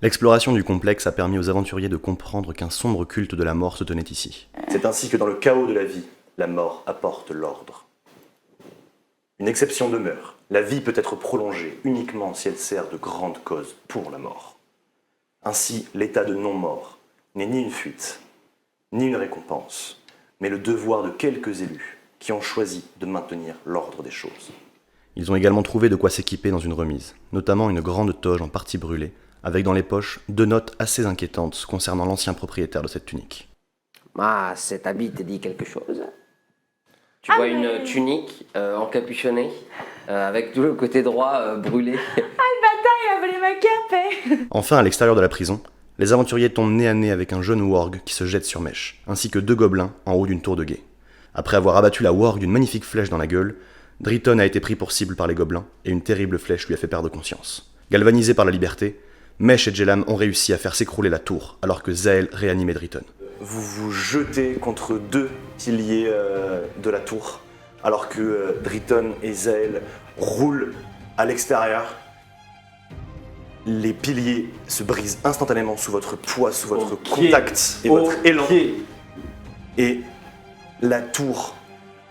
L'exploration du complexe a permis aux aventuriers de comprendre qu'un sombre culte de la mort se tenait ici. C'est ainsi que dans le chaos de la vie, la mort apporte l'ordre. Une exception demeure. La vie peut être prolongée uniquement si elle sert de grande cause pour la mort. Ainsi, l'état de non-mort n'est ni une fuite, ni une récompense, mais le devoir de quelques élus qui ont choisi de maintenir l'ordre des choses. Ils ont également trouvé de quoi s'équiper dans une remise, notamment une grande toge en partie brûlée, avec dans les poches 2 notes assez inquiétantes concernant l'ancien propriétaire de cette tunique. Ah, cet habit te dit quelque chose? Tu vois une tunique encapuchonnée, avec tout le côté droit brûlé. Il a volé ma cape. Enfin, à l'extérieur de la prison, les aventuriers tombent nez à nez avec un jeune warg qui se jette sur Mèche, ainsi que 2 gobelins en haut d'une tour de guet. Après avoir abattu la warg d'une magnifique flèche dans la gueule, Driton a été pris pour cible par les gobelins, et une terrible flèche lui a fait perdre conscience. Galvanisés par la liberté, Mèche et Jelam ont réussi à faire s'écrouler la tour, alors que Zael réanimait Driton. Vous vous jetez contre 2 piliers de la tour, alors que Driton et Zael roulent à l'extérieur. Les piliers se brisent instantanément sous votre poids, sous votre contact et votre élan. Et la tour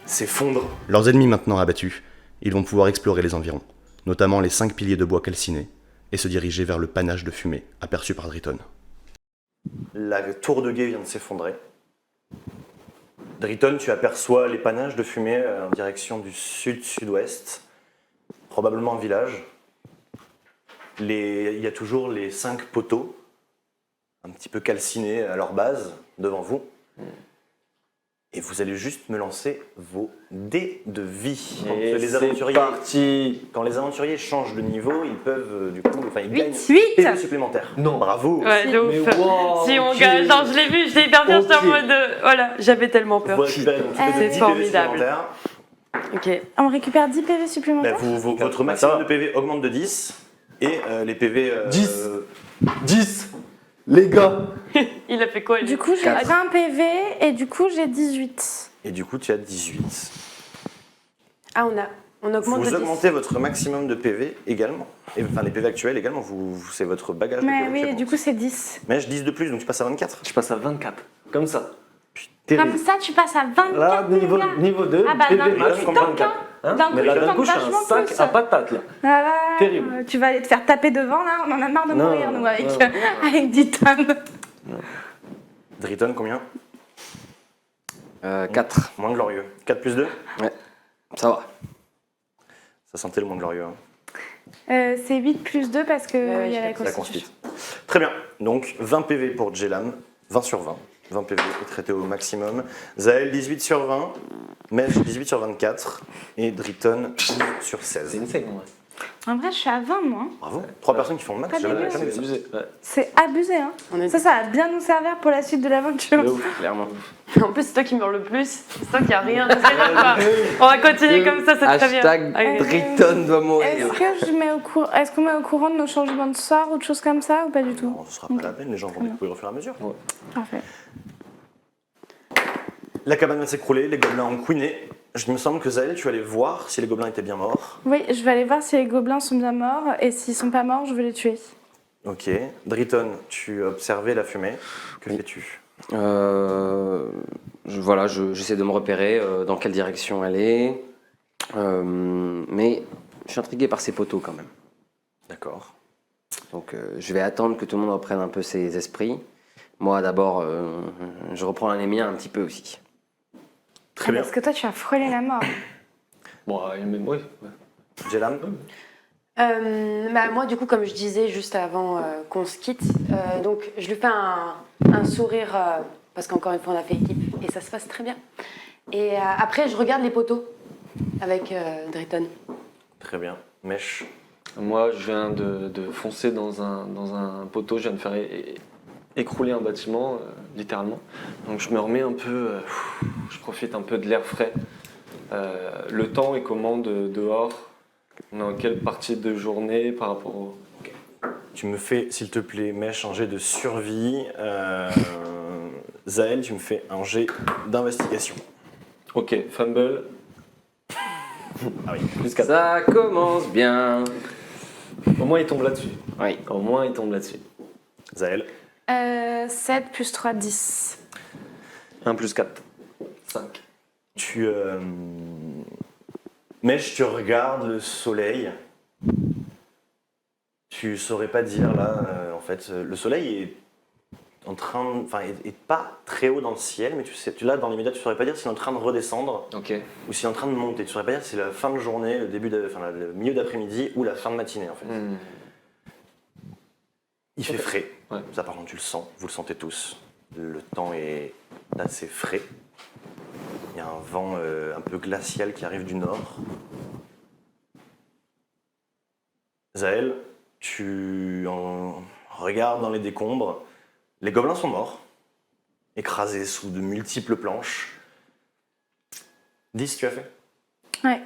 s'effondre. Leurs ennemis maintenant abattus, ils vont pouvoir explorer les environs, notamment les 5 piliers de bois calcinés, et se diriger vers le panache de fumée aperçu par Driton. La tour de guet vient de s'effondrer. Driton, tu aperçois les panaches de fumée en direction du sud-sud-ouest, probablement un village. Il y a toujours les 5 poteaux, un petit peu calcinés à leur base, devant vous. Et vous allez juste me lancer vos dés de vie. Quand les aventuriers changent de niveau, ils peuvent ils gagnent 8 PV supplémentaires. Non. Bravo. Ouais, de Mais ouf. wow, Si on ok. gagne, genre je l'ai vu, j'étais hyper bien, j'étais en Ok. mode voilà, j'avais tellement peur. Vous récupérez donc tous les C'est 10 PV formidable. supplémentaires. Ok. On récupère 10 PV Bah, supplémentaires. votre maximum de PV augmente de 10 et les PV... 10 les gars. Il a fait quoi lui? Du coup, j'ai 20 PV et du coup, j'ai 18. Et du coup, tu as 18. Ah, on augmente de Vous 10. augmentez votre maximum de PV également. Et, enfin, les PV actuels également, c'est votre bagage de Mais PV qui oui, augmente. du coup, c'est 10. Mais je 10 de plus, donc tu passes à 24. Je passe à 24. Comme ça. Comme ça, tu passes à 24. Là, niveau 2, Ah bah, d'un PV coup, max tu comme tanques, 24. Hein, D'un coup, mais là, tu d'un tanques coup, je suis vachement un sac plus. à patate là. Voilà. Terrible. Tu vas aller te faire taper devant, là. On en a marre de Non, mourir, nous, avec, non. avec 10 tonnes. Driton, combien 4. Moins glorieux. 4 plus 2 Ça va. Ça sentait le moins glorieux. Hein. C'est 8 plus 2 parce que Ouais, il y a la je La constitution. conspite. Très bien. Donc 20 PV pour Jelam, 20 sur 20. 20 PV est traité au maximum. Zael 18 sur 20. Mej 18 sur 24. Et Driton 12 sur C'est 16. insane, ouais. En vrai, je suis à 20, moi. Bravo. 3 personnes qui font le max. Pas Jamais dégueu. jamais vu C'est ça. abusé. Ouais. C'est abusé, hein. Ça va bien nous servir pour la suite de l'aventure. De ouf. Clairement. En plus, c'est toi qui meurs le plus. C'est toi qui a rien. C'est même pas. On va continuer comme ça, c'est très bien. Hashtag Allez. Driton doit mourir. Est-ce qu'on met au courant de nos changements de sort ou de choses comme ça ou pas du tout? Non, ce sera pas la peine, les gens vont découvrir au fur et à mesure. Parfait. La cabane vient de s'écrouler, les gobelins ont couiné. Il me semble que Zael, tu allais voir si les gobelins étaient bien morts. Oui, je vais aller voir si les gobelins sont bien morts et s'ils sont pas morts, je vais les tuer. Ok. Driton, tu observais la fumée. Que fais-tu J'essaie de me repérer dans quelle direction elle est. Mais je suis intrigué par ces poteaux quand même. D'accord. Donc je vais attendre que tout le monde reprenne un peu ses esprits. Moi d'abord, je reprends les miens un petit peu aussi. Très bien. Parce que toi, tu as frôlé la mort. Bon, même, oui. Jelam Moi, du coup, comme je disais juste avant qu'on se quitte, donc je lui fais un sourire parce qu'encore une fois, on a fait équipe et ça se passe très bien. Et après, je regarde les poteaux avec Driton. Très bien. Mèche. Moi, je viens de foncer dans un poteau, je viens de faire écrouler un bâtiment, littéralement. Donc je me remets un peu, je profite un peu de l'air frais. Le temps est comment dehors? On est en quelle partie de journée par rapport au... Tu me fais, s'il te plaît, Mèche, un jet de survie. Zael, tu me fais un jet d'investigation. Ok, fumble. Ah oui. Plus 4. Ça commence bien. Au moins il tombe là-dessus. Oui. Au moins il tombe là-dessus. Zaël. 7 plus 3, 10. 1 plus 4. 5. Tu. Mèche, tu regardes le soleil. Tu saurais pas dire là, en fait, le soleil est en train, enfin, est pas très haut dans le ciel, mais tu là dans l'immédiat, tu saurais pas dire s'il est en train de redescendre Ok. ou s'il est en train de monter. Tu saurais pas dire si c'est la fin de journée, le milieu d'après-midi ou la fin de matinée en fait. Il fait frais. Ouais. Ça par contre tu le sens, vous le sentez tous. Le temps est assez frais. Il y a un vent un peu glacial qui arrive du nord. Zaël, tu regardes dans les décombres. Les gobelins sont morts, écrasés sous de multiples planches. 10, tu as fait Ouais.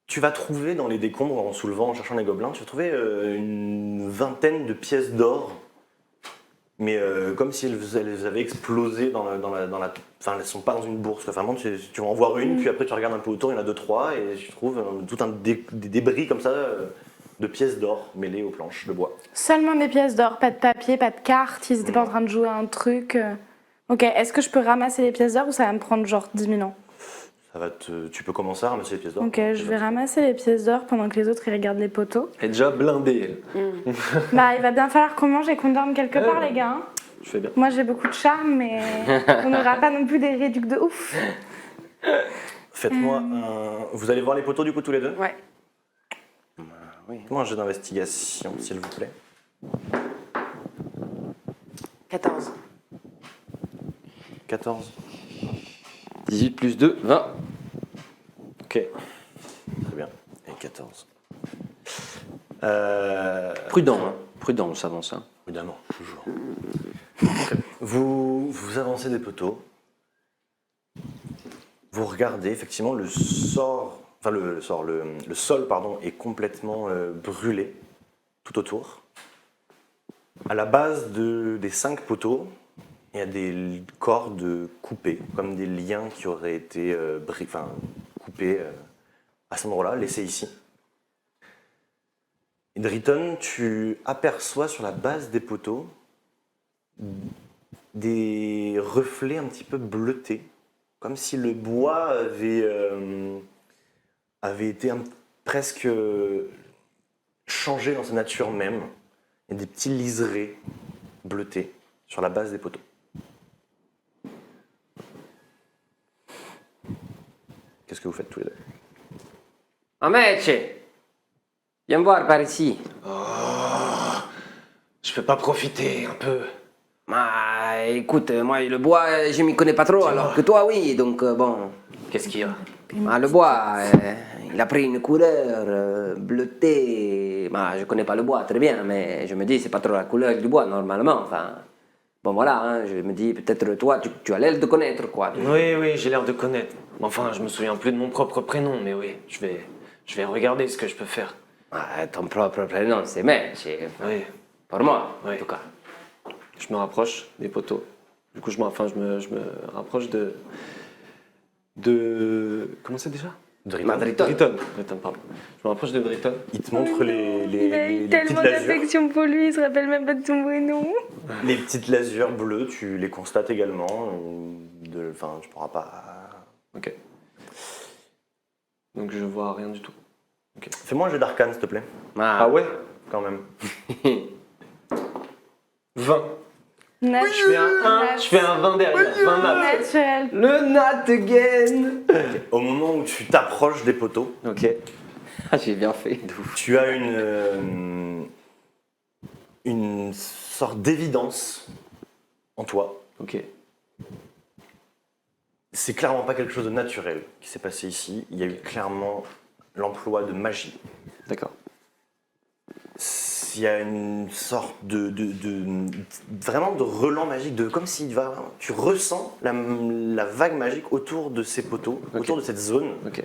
Tu vas trouver dans les décombres, en soulevant, en cherchant les gobelins, tu vas trouver une vingtaine de pièces d'or, mais comme si elles avaient explosé dans la. Enfin, elles ne sont pas dans une bourse. Quoi. Vraiment, tu vas en voir une, puis après tu regardes un peu autour, il y en a 2-3, et tu trouves tout des débris comme ça de pièces d'or mêlées aux planches de bois. Seulement des pièces d'or, pas de papier, pas de cartes, ils étaient pas en train de jouer à un truc. Ok, est-ce que je peux ramasser les pièces d'or ou ça va me prendre genre 10 000 ans? Tu peux commencer à ramasser les pièces d'or. Ok, je vais ramasser les pièces d'or pendant que les autres ils regardent les poteaux. Elle est déjà blindée. Elle. Bah, il va bien falloir qu'on mange et qu'on dorme quelque part, les gars. Hein. Je fais bien. Moi j'ai beaucoup de charme, mais on n'aura pas non plus des réducs de ouf. Faites-moi un. Vous allez voir les poteaux du coup tous les deux? Ouais. Oui. Faites-moi un jeu d'investigation, s'il vous plaît. 14. 14. 18 plus 2, 20. Ok. Très bien. Et 14. Prudent, hein. Prudent, on s'avance. Hein. Évidemment, toujours. Vous avancez des poteaux. Vous regardez, effectivement, le sol pardon, est complètement brûlé tout autour. À la base des 5 poteaux, il y a des cordes coupées, comme des liens qui auraient été coupés à cet endroit-là, laissés ici. Et Driton, tu aperçois sur la base des poteaux des reflets un petit peu bleutés, comme si le bois avait été presque changé dans sa nature même. Il y a des petits liserés bleutés sur la base des poteaux. Qu'est-ce que vous faites tous les deux? Amici, viens me voir par ici. Je peux pas profiter un peu. Bah, écoute, moi, le bois, je m'y connais pas trop, alors que toi, oui, donc bon. Qu'est-ce qu'il y a? Bah, le bois, il a pris une couleur bleutée. Bah, je connais pas le bois très bien, mais je me dis, c'est pas trop la couleur du bois, normalement, enfin. Bon, voilà, hein, je me dis, peut-être toi, tu as l'air de connaître, quoi. Oui, j'ai l'air de connaître. Enfin, je me souviens plus de mon propre prénom, mais oui, je vais regarder ce que je peux faire. Ah, ton propre prénom, c'est Mèche. Oui. Pour moi, Oui. en tout cas. Je me rapproche des poteaux. Du coup, je me rapproche de... Comment c'est déjà? Driton. Driton, pardon. Je me rapproche de Driton. Il te montre Il a eu les tellement petites lasures. d'affection pour lui, il se rappelle même pas de son prénom. Les petites lasures bleues, tu les constates également. Enfin, tu pourras pas. Ok. Donc je vois rien du tout. Fais-moi un jeu d'arcane, s'il te plaît. Ah ouais? Quand même. 20. Naturel. Je fais un 1, je fais un 20 derrière. 20 nappes. Naturel. Le Nat again. Au moment où tu t'approches des poteaux, Ok. Ah, j'ai bien fait. tu as une sorte d'évidence en toi. Ok. C'est clairement pas quelque chose de naturel qui s'est passé ici. Il y a eu clairement l'emploi de magie. D'accord. Il y a une sorte vraiment de relan magique, comme si tu ressens la vague magique autour de ces poteaux, autour de cette zone. Ok.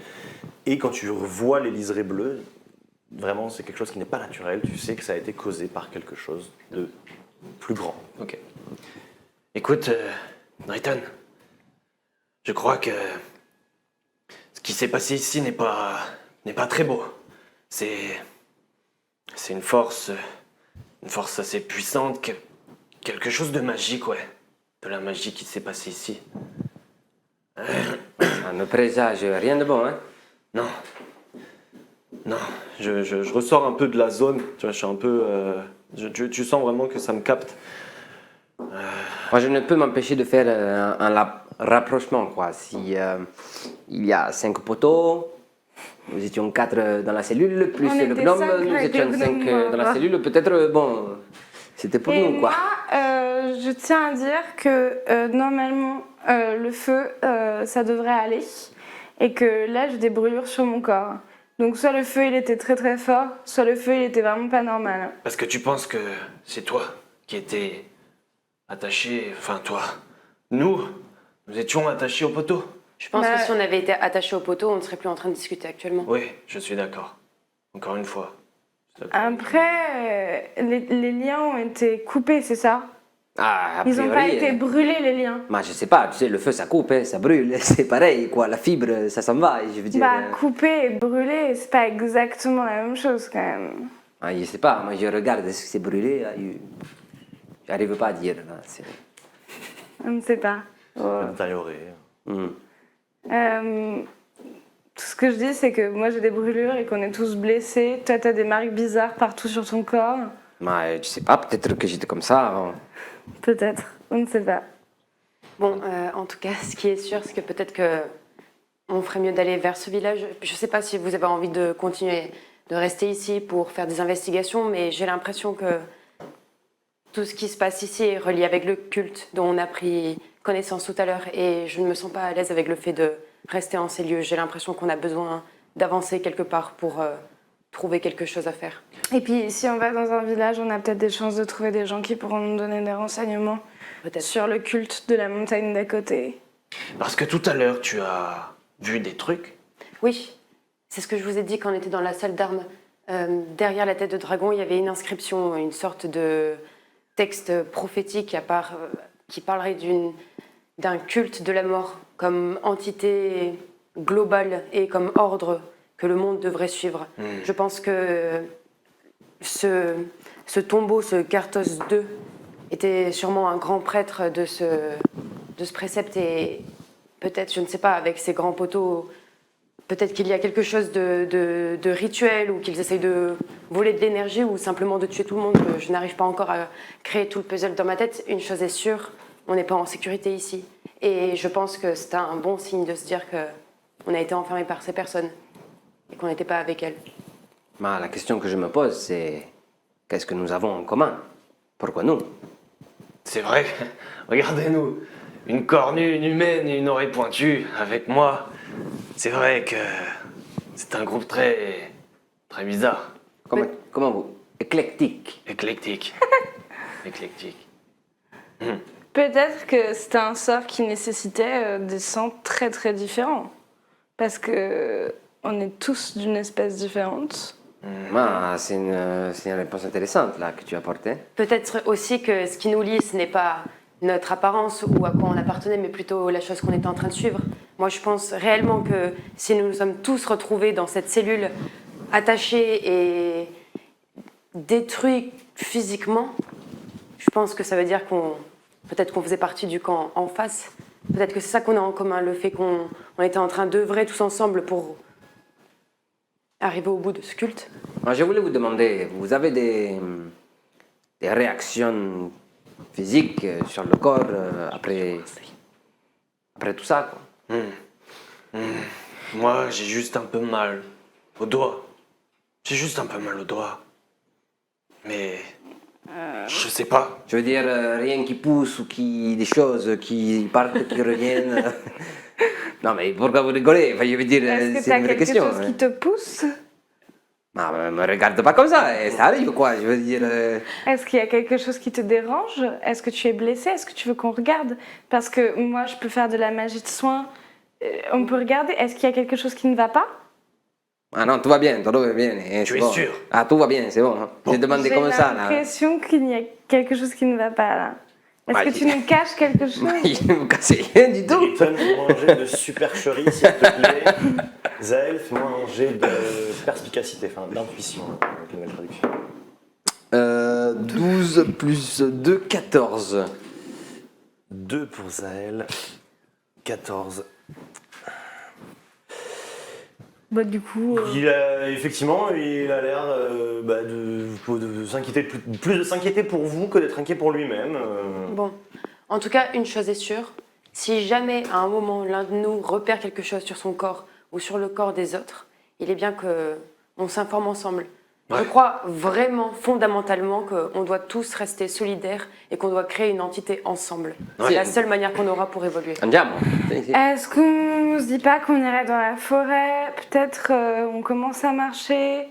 Et quand tu vois les liserés bleus, vraiment c'est quelque chose qui n'est pas naturel. Tu sais que ça a été causé par quelque chose de plus grand. Ok. Écoute, Driton, je crois que ce qui s'est passé ici n'est pas très beau. C'est une force Une force assez puissante, quelque chose de magique, ouais. De la magie qui s'est passée ici. Ça ne présage rien de bon, hein. Non. Non, je ressors un peu de la zone, tu vois, je suis un peu... tu sens vraiment que ça me capte. Moi, je ne peux m'empêcher de faire un rapprochement, quoi. Si il y a 5 poteaux, nous étions 4 dans la cellule, plus On le était gnome, 5 nous avec étions le 5 gnome. dans la cellule, peut-être, bon, c'était pour Et nous, quoi. moi, je tiens à dire que normalement, le feu, ça devrait aller. Et que là, j'ai des brûlures sur mon corps. Donc soit le feu, il était très très fort, soit le feu, il était vraiment pas normal. Parce que tu penses que c'est toi qui étais attaché, enfin toi. Nous étions attachés au poteau. Je pense Bah- que si on avait été attaché au poteau, on ne serait plus en train de discuter actuellement. Oui, je suis d'accord. Encore une fois. Je suis d'accord. Après, les liens ont été coupés, c'est ça? Ah, a Ils n'ont pas priori, été brûlés, les liens. bah, je sais pas, tu sais, le feu, ça coupe, hein, ça brûle, c'est pareil, quoi. La fibre, ça s'en va, je veux dire. Bah, couper et brûler, c'est pas exactement la même chose quand même. Ah, je sais pas, moi, je regarde ce qui s'est brûlé, j'arrive pas à dire, là. On ne sait pas. Oh. Intérioré. Tout ce que je dis, c'est que moi j'ai des brûlures et qu'on est tous blessés. Toi, t'as des marques bizarres partout sur ton corps. Bah, je sais pas, peut-être que j'étais comme ça avant. Peut-être, on ne sait pas. Bon, en tout cas, ce qui est sûr, c'est que peut-être que on ferait mieux d'aller vers ce village. Je ne sais pas si vous avez envie de continuer de rester ici pour faire des investigations, mais j'ai l'impression que tout ce qui se passe ici est relié avec le culte dont on a pris connaissance tout à l'heure, et je ne me sens pas à l'aise avec le fait de rester en ces lieux. J'ai l'impression qu'on a besoin d'avancer quelque part pour trouver quelque chose à faire. Et puis, si on va dans un village, on a peut-être des chances de trouver des gens qui pourront nous donner des renseignements Peut-être. sur le culte de la montagne d'à côté. Parce que tout à l'heure, tu as vu des trucs. Oui, c'est ce que je vous ai dit quand on était dans la salle d'armes. Derrière la tête de dragon, il y avait une inscription, une sorte de texte prophétique qui parlerait d'un culte de la mort comme entité globale et comme ordre que le monde devrait suivre. Je pense que ce tombeau, ce Carthos II, était sûrement un grand prêtre de ce précepte, et peut-être, je ne sais pas, avec ces grands poteaux, peut-être qu'il y a quelque chose de rituel, ou qu'ils essayent de voler de l'énergie, ou simplement de tuer tout le monde. Je n'arrive pas encore à créer tout le puzzle dans ma tête. Une chose est sûre, on n'est pas en sécurité ici. Et je pense que c'est un bon signe de se dire qu'on a été enfermé par ces personnes et qu'on n'était pas avec elles. Bah, la question que je me pose, c'est qu'est-ce que nous avons en commun? Pourquoi nous? C'est vrai, regardez-nous. Une cornue, une humaine et une oreille pointue, avec moi. C'est vrai que c'est un groupe très bizarre. Comment vous? Éclectique. Éclectique. Éclectique. Peut-être que c'était un sort qui nécessitait des sangs très très différents. Parce que on est tous d'une espèce différente. Ah, c'est une réponse intéressante là que tu as apportée. Peut-être aussi que ce qui nous lie, ce n'est pas notre apparence ou à quoi on appartenait, mais plutôt la chose qu'on était en train de suivre. Moi, je pense réellement que si nous nous sommes tous retrouvés dans cette cellule, attachés et détruits physiquement, je pense que ça veut dire peut-être qu'on faisait partie du camp en face. Peut-être que c'est ça qu'on a en commun, le fait qu'on était en train d'œuvrer tous ensemble pour arriver au bout de ce culte. Moi, je voulais vous demander, vous avez des réactions physiques sur le corps après tout ça, quoi? Moi, j'ai juste un peu mal au doigt. J'ai juste un peu mal au doigt. Mais je sais pas. Je veux dire, rien qui pousse ou des choses qui partent, qui reviennent. Non, mais pourquoi vous rigolez? Enfin, je veux dire, Est-ce que c'est tu as une vraie quelque question. chose qui te pousse? Non, mais me regarde pas comme ça, ça arrive quoi, je veux dire. Est-ce qu'il y a quelque chose qui te dérange? Est-ce que tu es blessé? Est-ce que tu veux qu'on regarde? Parce que moi, je peux faire de la magie de soin. On peut regarder. Est-ce qu'il y a quelque chose qui ne va pas? Ah non, tout va bien, Tu c'est es bon. sûr? Ah, tout va bien, c'est bon. Hein. J'ai demandé comme ça, J'ai là. l'impression qu'il y a quelque chose qui ne va pas, là. Est-ce Ouais, que tu nous caches quelque chose? Je ne me cassais rien du tout. Driton, fais-moi un jet de supercherie, s'il te plaît. Zael, fais-moi un jet de perspicacité, enfin d'intuition, avec la nouvelle traduction. 12 plus 2, 14. 2 pour Zaël, 14. Bah, du coup, Effectivement, il a l'air de s'inquiéter, plus de s'inquiéter pour vous que d'être inquiet pour lui-même. Bon, en tout cas, une chose est sûre, si jamais à un moment l'un de nous repère quelque chose sur son corps ou sur le corps des autres, il est bien qu'on s'informe ensemble. Ouais. Je crois vraiment, fondamentalement, qu'on doit tous rester solidaires et qu'on doit créer une entité ensemble. C'est la seule manière qu'on aura pour évoluer. Andiamo. est-ce qu'on se dit pas qu'on irait dans la forêt? Peut-être on commence à marcher.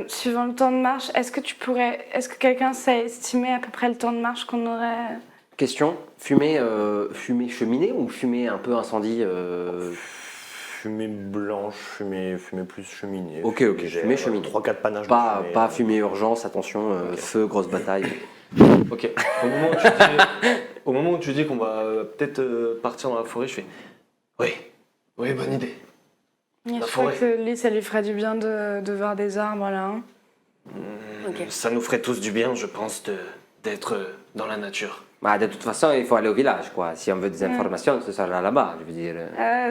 Suivant le temps de marche, est-ce que quelqu'un sait estimer à peu près le temps de marche qu'on aurait? Question, fumée cheminée ou fumée un peu incendie Fumée blanche, fumée plus cheminée. Ok, Légère, fumée cheminée. 3-4 panaches Pas, de fumée. pas fumée urgence, attention, feu, grosse bataille. Ok. Au moment où tu dis qu'on va peut-être partir dans la forêt, je fais oui, bonne idée. Je crois forêt. que lui, ça lui ferait du bien de voir des arbres là. Hein. Ok. Ça nous ferait tous du bien, je pense, d'être dans la nature. Bah, de toute façon, il faut aller au village, quoi. Si on veut des informations, ce sera là-bas, je veux dire.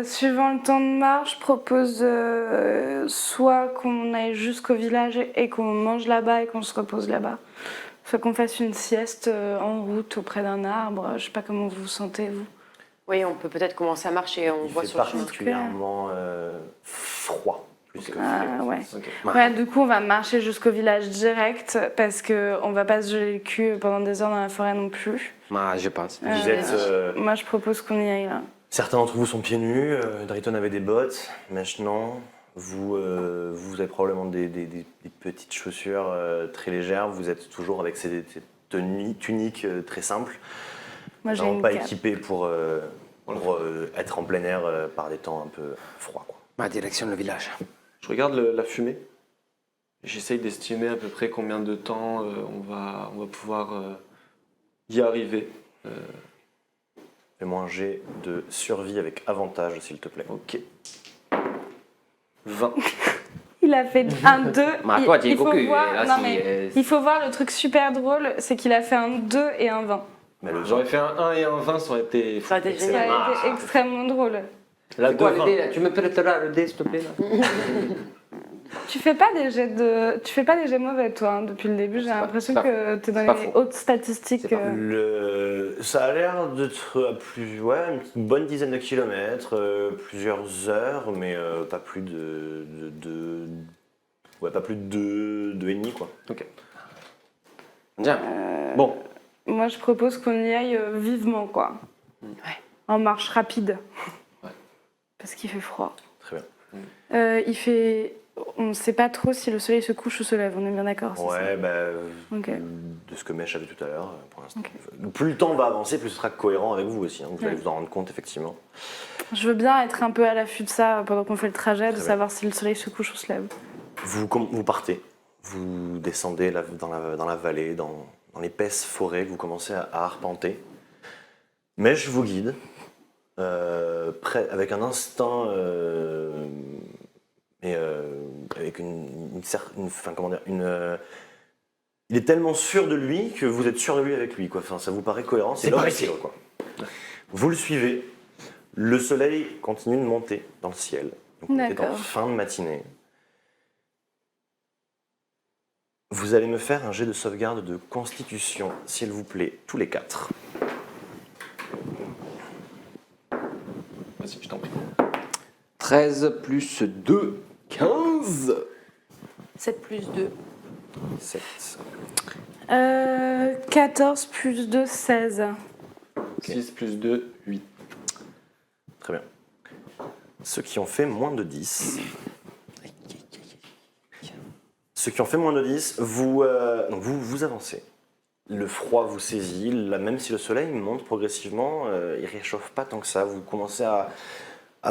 Suivant le temps de marche, je propose soit qu'on aille jusqu'au village et qu'on mange là-bas et qu'on se repose là-bas, soit qu'on fasse une sieste en route auprès d'un arbre. Je sais pas comment vous vous sentez, vous. Oui, on peut peut-être commencer à marcher, on Il voit fait sur le chemin. particulièrement froid, plus que Ah, ouais. Ok. Ouais, du coup, on va marcher jusqu'au village direct parce qu'on va pas se geler le cul pendant des heures dans la forêt non plus. Bah, je pense. Vous êtes, Moi, je propose qu'on y aille là. certains d'entre vous sont pieds nus, Drayton avait des bottes, Mèche non. Vous avez probablement des petites chaussures très légères, vous êtes toujours avec ces tuniques très simples. Moi, j'ai Vraiment une pas cape. équipé pour être en plein air par des temps un peu froids, quoi. Ma direction, le village. Je regarde la fumée. J'essaye d'estimer à peu près combien de temps on va pouvoir y arriver. Fais-moi un jet de survie avec avantage, s'il te plaît. Ok. 20. Il a fait un 2. Bah, toi, tu es il faut cocu. voir, Là, non, si, mais il faut voir le truc super drôle, c'est qu'il a fait un 2 et un 20. Mais le J'aurais fait un 1 et un 20, ça aurait été. Ça aurait été Ça génial. a été extrêmement drôle. La C'est quoi 2, le dé là? Tu me prêteras le dé, s'il te plaît là? Tu fais pas des jets mauvais, toi, hein, depuis le début. J'ai l'impression pas que t'es dans pas les faux. hautes statistiques. C'est pas Ça a l'air d'être à une bonne dizaine de kilomètres, plusieurs heures, mais pas plus pas plus de 2,5 quoi. Ok. Bien. Bon, Moi, je propose qu'on y aille vivement, quoi. Ouais. En marche rapide. Ouais. Parce qu'il fait froid. Très bien. On ne sait pas trop si le soleil se couche ou se lève, on est bien d'accord. c'est Ouais, ça Ok. de ce que Mèche avait tout à l'heure, pour l'instant. Ok. Plus le temps va avancer, plus ce sera cohérent avec vous aussi, hein. Vous allez Ouais. vous en rendre compte, effectivement. Je veux bien être un peu à l'affût de ça pendant qu'on fait le trajet, de Très bien. savoir si le soleil se couche ou se lève. Vous partez, vous descendez dans la vallée, dans l'épaisse forêt que vous commencez à arpenter. Mèche vous guide, avec un instinct avec il est tellement sûr de lui que vous êtes sûr de lui avec lui, quoi. Enfin, ça vous paraît cohérent, c'est pas l'homme ici. quoi. Vous le suivez, le soleil continue de monter dans le ciel. Donc, on est en D'accord. fin de matinée. Vous allez me faire un jet de sauvegarde de constitution, s'il vous plaît, tous les 4. vas-y, je t'en prie. 13 plus 2, 15. 7 plus 2. 7. 14 plus 2, 16. 6 plus 2, 8. Très bien. Ceux qui ont fait moins de 10. Ceux qui ont fait moins de 10, vous avancez. Le froid vous saisit, là, même si le soleil monte progressivement, il ne réchauffe pas tant que ça. Vous commencez à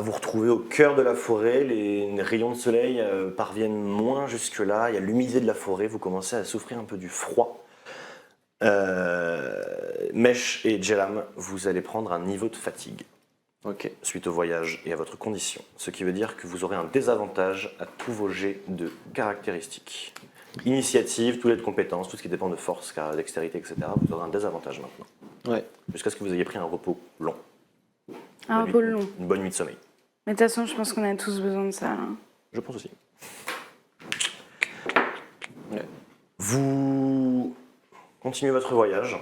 vous retrouver au cœur de la forêt, les rayons de soleil parviennent moins jusque-là, il y a l'humidité de la forêt, vous commencez à souffrir un peu du froid. Mèche et Jelam, vous allez prendre un niveau de fatigue Ok. suite au voyage et à votre condition, ce qui veut dire que vous aurez un désavantage à tous vos jets de caractéristiques. Initiative, tous les de compétences, tout ce qui dépend de force, dextérité, etc. Vous aurez un désavantage maintenant. Ouais. Jusqu'à ce que vous ayez pris un repos long. Un Bonne peu nuit- long. Une bonne nuit de sommeil. Mais de toute façon, je pense qu'on a tous besoin de ça. Hein. Je pense aussi. Ouais. Vous continuez votre voyage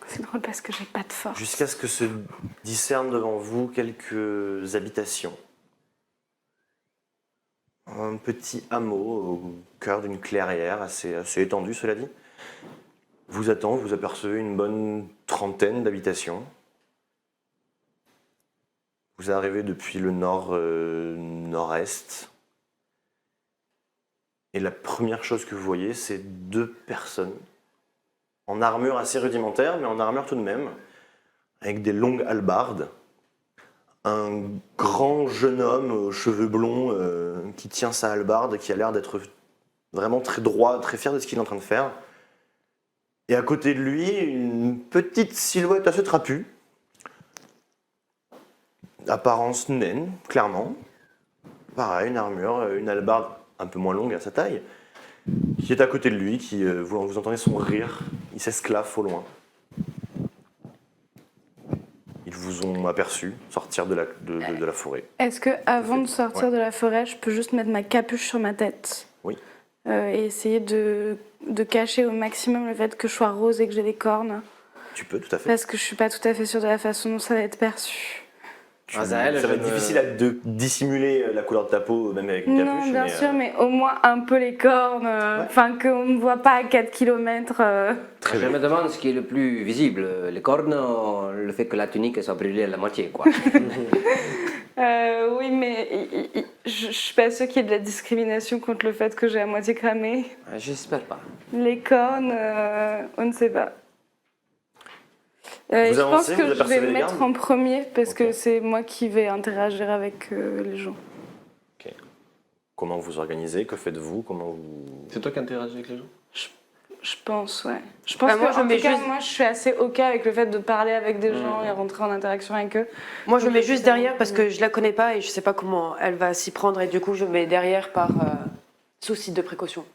C'est drôle parce que j'ai pas de force. jusqu'à ce que se discernent devant vous quelques habitations. Un petit hameau au cœur d'une clairière assez étendue, cela dit. Vous attend, vous apercevez une bonne trentaine d'habitations. Vous arrivez depuis le nord-est. Et la première chose que vous voyez, c'est 2 personnes en armure assez rudimentaire, mais en armure tout de même, avec des longues hallebardes. Un grand jeune homme aux cheveux blonds qui tient sa hallebarde, qui a l'air d'être vraiment très droit, très fier de ce qu'il est en train de faire. Et à côté de lui, une petite silhouette assez trapue. Apparence naine, clairement. Pareil, une armure, une hallebarde un peu moins longue à sa taille, qui est à côté de lui, qui vous entendez son rire. Il s'esclaffe au loin. Ils vous ont aperçu sortir de la forêt. Est-ce que avant de sortir Ouais. de la forêt, je peux juste mettre ma capuche sur ma tête Oui. Et essayer de cacher au maximum le fait que je sois rose et que j'ai des cornes, Tu peux, tout à fait. parce que je suis pas tout à fait sûre de la façon dont ça va être perçu. Azaël, Ça va je être me- difficile de dissimuler la couleur de ta peau, même avec une Non, capuche. bien mais, sûr, mais au moins un peu les cornes, enfin qu'on ne me voit pas à 4 km. Très Je bien. me demande ce qui est le plus visible, les cornes ou le fait que la tunique soit brûlée à la moitié, quoi. Oui, mais je suis pas sûre qu'il y ait de la discrimination contre le fait que j'ai à moitié cramé. J'espère pas. Les cornes, on ne sait pas. Vous Je pense avancez, vous que je vais apercevez le les mettre gardes en premier parce Ok. que c'est moi qui vais interagir avec les gens. Ok. Comment vous organisez? Que faites-vous? Comment vous... C'est toi qui interagis avec les gens? Je pense, ouais. Je pense Bah, moi, que je en mets tout cas, juste- moi, je suis assez OK avec le fait de parler avec des gens et rentrer en interaction avec eux. Moi, je Donc, mets je juste sais derrière pas. parce que je la connais pas et je sais pas comment elle va s'y prendre et du coup, je mets derrière par souci de précaution.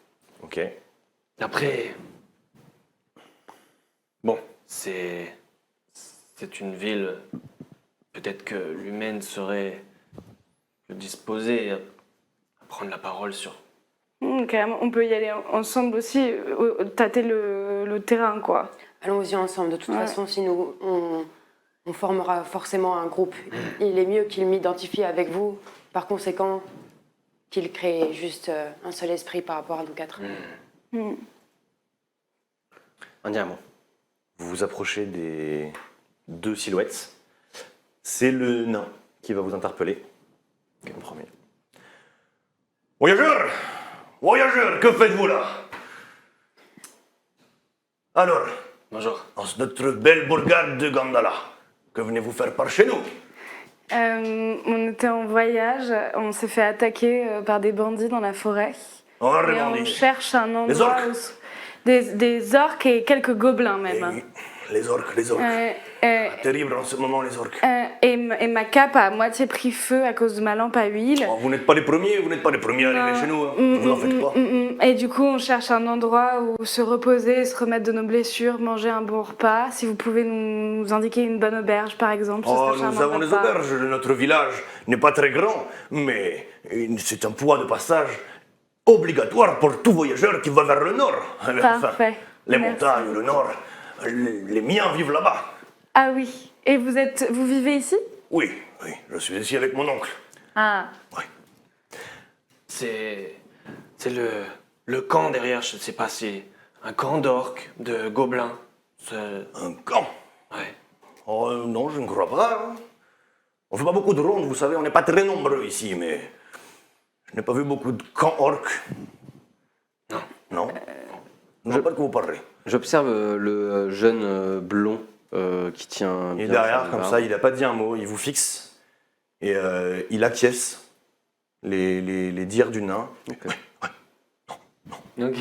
Ok. Après, bon, c'est une ville. Peut-être que l'humaine serait disposée à prendre la parole sur. Carrément, on peut y aller ensemble aussi, tâter le terrain, quoi. Allons-y ensemble. De toute Ouais. façon, si nous on formera forcément un groupe, il est mieux qu'il m'identifie avec vous. Par conséquent, qu'il crée juste un seul esprit par rapport à nous 4. Andiamo. Vous vous approchez des 2 silhouettes. C'est le nain qui va vous interpeller. En premier. Voyageurs! Voyageurs, que faites-vous là? Alors, Bonjour. dans notre belle bourgade de Gandala, que venez-vous faire par chez nous? On était en voyage, on s'est fait attaquer par des bandits dans la forêt. Oh, Et on répondez. cherche un endroit orques où... Des orques et quelques gobelins même. Eh oui, les orques, les orques. Terrible en ce moment, les orques. Et ma cape a à moitié pris feu à cause de ma lampe à huile. Oh, vous n'êtes pas les premiers à arriver chez nous. Hein. Vous en faites pas. Et du coup, on cherche un endroit où se reposer, se remettre de nos blessures, manger un bon repas. Si vous pouvez nous indiquer une bonne auberge, par exemple. ce Oh, serait nous charmant avons de des votre part. auberges. Notre village n'est pas très grand, mais c'est un point de passage obligatoire pour tout voyageur qui va vers le nord. Parfait. Les Merci. montagnes, le nord, les miens vivent là-bas. Ah oui. Et vous vivez ici? Oui, je suis ici avec mon oncle. Ah. Oui. C'est le camp derrière, je ne sais pas, c'est un camp d'orques, de gobelins. Un camp? Ouais. Oh, non, je ne crois pas. Hein. On fait pas beaucoup de rondes, vous savez, on n'est pas très nombreux ici, mais je n'ai pas vu beaucoup de camps orques. Non. Non? Je ne vois pas de quoi vous parlez. J'observe le jeune blond qui tient. Il est bien derrière, sa comme barbe. ça, il n'a pas dit un mot, il vous fixe et il acquiesce les dires du nain. Ok.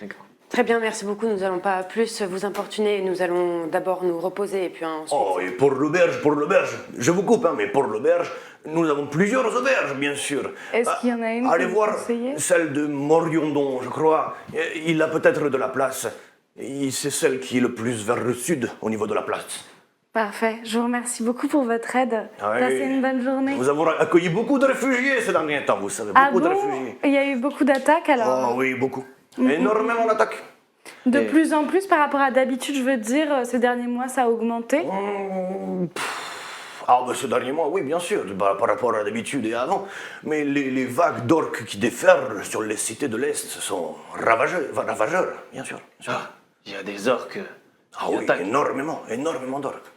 D'accord. Très bien, merci beaucoup. Nous n'allons pas plus vous importuner. Nous allons d'abord nous reposer et puis ensuite... Oh, et pour l'auberge, je vous coupe, hein, mais pour l'auberge, Nous avons plusieurs auberges, bien sûr. Est-ce qu'il y en a une Allez que vous voir conseillez? celle de Moriondon, je crois. Il a peut-être de la place. Et c'est celle qui est le plus vers le sud, au niveau de la place. Parfait. Je vous remercie beaucoup pour votre aide. Ah oui. Passez une bonne journée. Nous avons accueilli beaucoup de réfugiés ces derniers temps, vous savez. Ah Beaucoup de bon? réfugiés. Il y a eu beaucoup d'attaques alors? Oh oui, beaucoup. Énormément d'attaques. De Et- plus en plus par rapport à d'habitude, je veux dire, ces derniers mois, ça a augmenté. Ah, ben ces derniers mois, oui, bien sûr, par rapport à d'habitude et avant. Mais les vagues d'orques qui déferlent sur les cités de l'Est sont ravageurs, bien sûr. Ah, il y a des orques Ah qui oui, attaquent. énormément d'orques.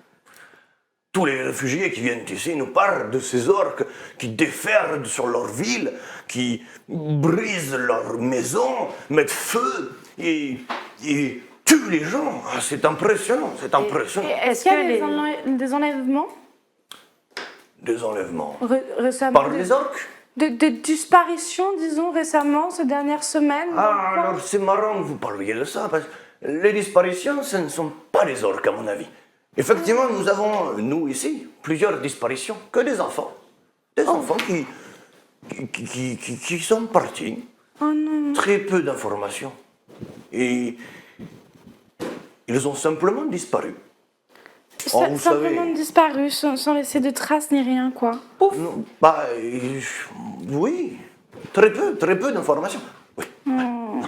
Tous les réfugiés qui viennent ici nous parlent de ces orques qui déferlent sur leur ville, qui brisent leurs maisons, mettent feu et tuent les gens. Ah, c'est impressionnant, c'est impressionnant. Est-ce Est-ce qu'il y que a les... des enlèvements Des enlèvements. récemment? Par les orques? Des disparitions, disons, récemment, ces dernières semaines? Ah, alors c'est marrant que vous parliez de ça, parce que les disparitions, ce ne sont pas les orques, à mon avis. Effectivement, nous avons, nous ici, plusieurs disparitions, que des enfants. Des enfants qui sont partis. Oh non. Très peu d'informations. Et ils ont simplement disparu. Oh, vous Simplement savez. disparu, sans laisser de traces ni rien, quoi. Non, bah, oui, très peu d'informations. Oui.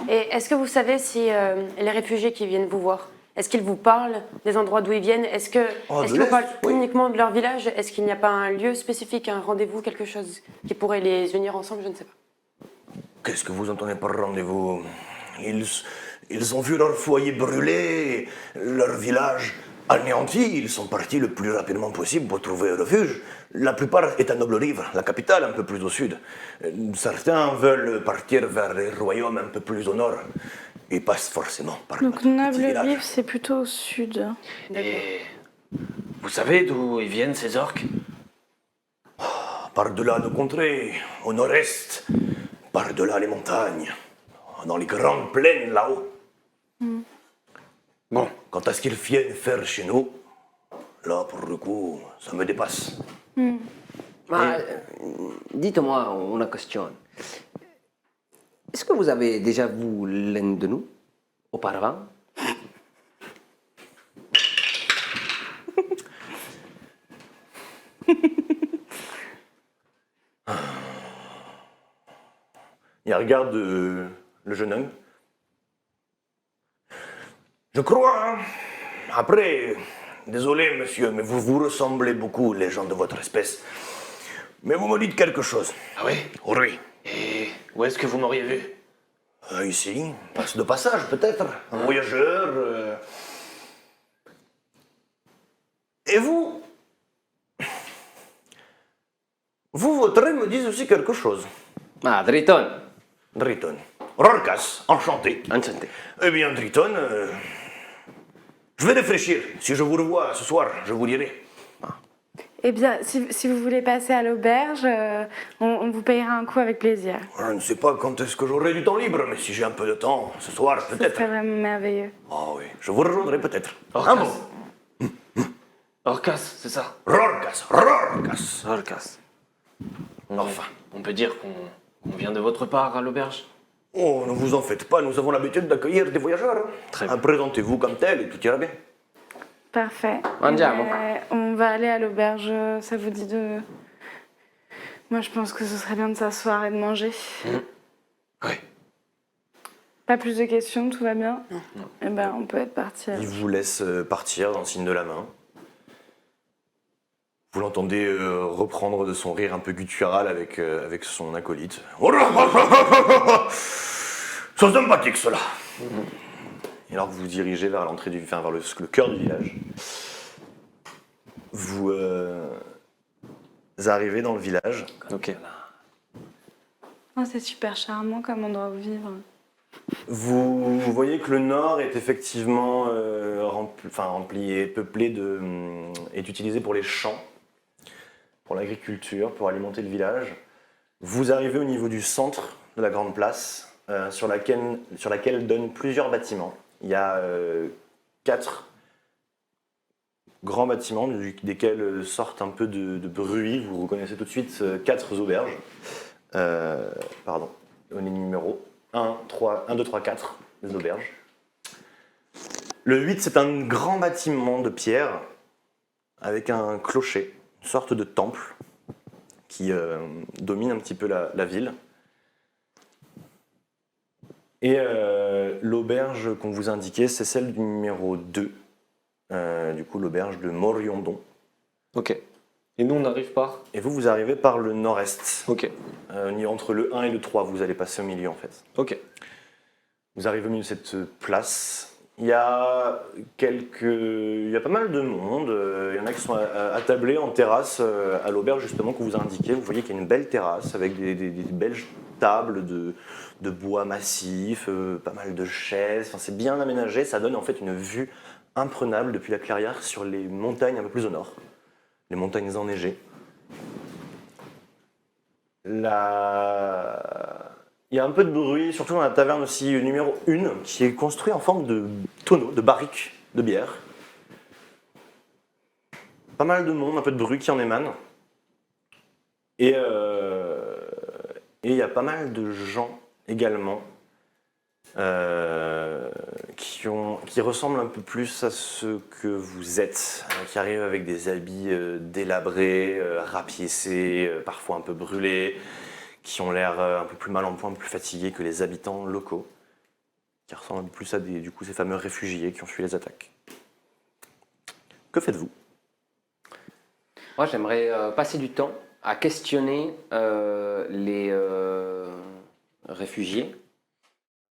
Et est-ce que vous savez si les réfugiés qui viennent vous voir, est-ce qu'ils vous parlent des endroits d'où ils viennent? Est-ce Oh, de qu'ils vous l'Est, parlent oui. uniquement de leur village? Est-ce qu'il n'y a pas un lieu spécifique, un rendez-vous, quelque chose qui pourrait les unir ensemble? Je ne sais pas. Qu'est-ce que vous entendez par rendez-vous? Ils ont vu leur foyer brûler, leur village anéanti. Ils sont partis le plus rapidement possible pour trouver un refuge. La plupart est à Noble-Rive, la capitale, un peu plus au sud. Certains veulent partir vers les royaumes un peu plus au nord. Ils passent forcément par Donc notre petit village. Noble-Rive, c'est plutôt au sud. Et vous savez d'où ils viennent ces orques? Par-delà nos contrées, au nord-est, par-delà les montagnes, dans les grandes plaines là-haut. Bon, Quant à ce qu'ils viennent faire chez nous, là, pour le coup, ça me dépasse. Ma dites-moi une question. Est-ce que vous avez déjà vu l'un de nous auparavant? Il regarde le jeune homme. Je crois, hein. Après, désolé monsieur, mais vous vous ressemblez beaucoup, les gens de votre espèce. Mais vous me dites quelque chose. ah oui? Oui. Et où est-ce que vous m'auriez vu? Ici, passe de passage peut-être, un voyageur. Et vous? Vous, vos traits me disent aussi quelque chose. Ah, Driton. Driton. Rorkas, enchanté. Enchanté. Eh bien, Driton, je vais réfléchir. Si je vous revois ce soir, je vous dirai. Eh bien, si vous voulez passer à l'auberge, on vous payera un coup avec plaisir. Je ne sais pas quand est-ce que j'aurai du temps libre, mais si j'ai un peu de temps, ce soir, Ce peut-être. serait vraiment merveilleux. Ah oui, je vous rejoindrai peut-être. Orcas. Un mot. Orcas, c'est ça? Rorkas, Rorkas. Orcas. Enfin, on peut dire qu'on vient de votre part à l'auberge? Oh, ne vous en faites pas, nous avons l'habitude d'accueillir des voyageurs. Hein. Très bien. Présentez-vous comme tel et tout ira bien. Parfait. Mangiamo. On va aller à l'auberge, ça vous dit de... Moi, je pense que ce serait bien de s'asseoir et de manger. Oui. Pas plus de questions, tout va bien? Eh ben, on peut être parti. Il vous laisse partir dans le signe de la main. Vous l'entendez reprendre de son rire un peu guttural avec son acolyte. C'est sympathique cela. Et alors que vous vous dirigez vers l'entrée vers le cœur du village, vous arrivez dans le village. Ok. Oh, c'est super charmant comme endroit où vivre. Vous voyez que le nord est effectivement rempli et peuplé est utilisé pour les champs, pour l'agriculture, pour alimenter le village. Vous arrivez au niveau du centre de la grande place, sur laquelle donnent plusieurs bâtiments. Il y a 4 grands bâtiments desquels sortent un peu de bruit. Vous reconnaissez tout de suite 4 auberges. Pardon, on est numéro 1, 2, 3, 4, les auberges. Le 8, c'est un grand bâtiment de pierre avec un clocher, une sorte de temple qui domine un petit peu la ville. Et l'auberge qu'on vous indiquait, c'est celle du numéro 2, du coup l'auberge de Moriondon. Ok. Et nous, on arrive par. Et vous arrivez par le nord-est. Ok. Entre le 1 et le 3, vous allez passer au milieu en fait. Ok. Vous arrivez au milieu de cette place. Il y a pas mal de monde. Il y en a qui sont attablés en terrasse à l'auberge justement qu'on vous a indiqué. Vous voyez qu'il y a une belle terrasse avec des belles tables de bois massif, pas mal de chaises. Enfin, c'est bien aménagé. Ça donne en fait une vue imprenable depuis la clairière sur les montagnes un peu plus au nord. Les montagnes enneigées. Il y a un peu de bruit, surtout dans la taverne aussi numéro 1, qui est construit en forme de tonneau, de barrique de bière. Pas mal de monde, un peu de bruit qui en émane. Et il y a pas mal de gens également qui ressemblent un peu plus à ce que vous êtes, qui arrivent avec des habits délabrés, rapiécés, parfois un peu brûlés, qui ont l'air un peu plus mal en point, un peu plus fatigués que les habitants locaux, qui ressemblent un peu plus à ces fameux réfugiés qui ont fui les attaques. Que faites-vous? Moi, j'aimerais passer du temps à questionner les réfugiés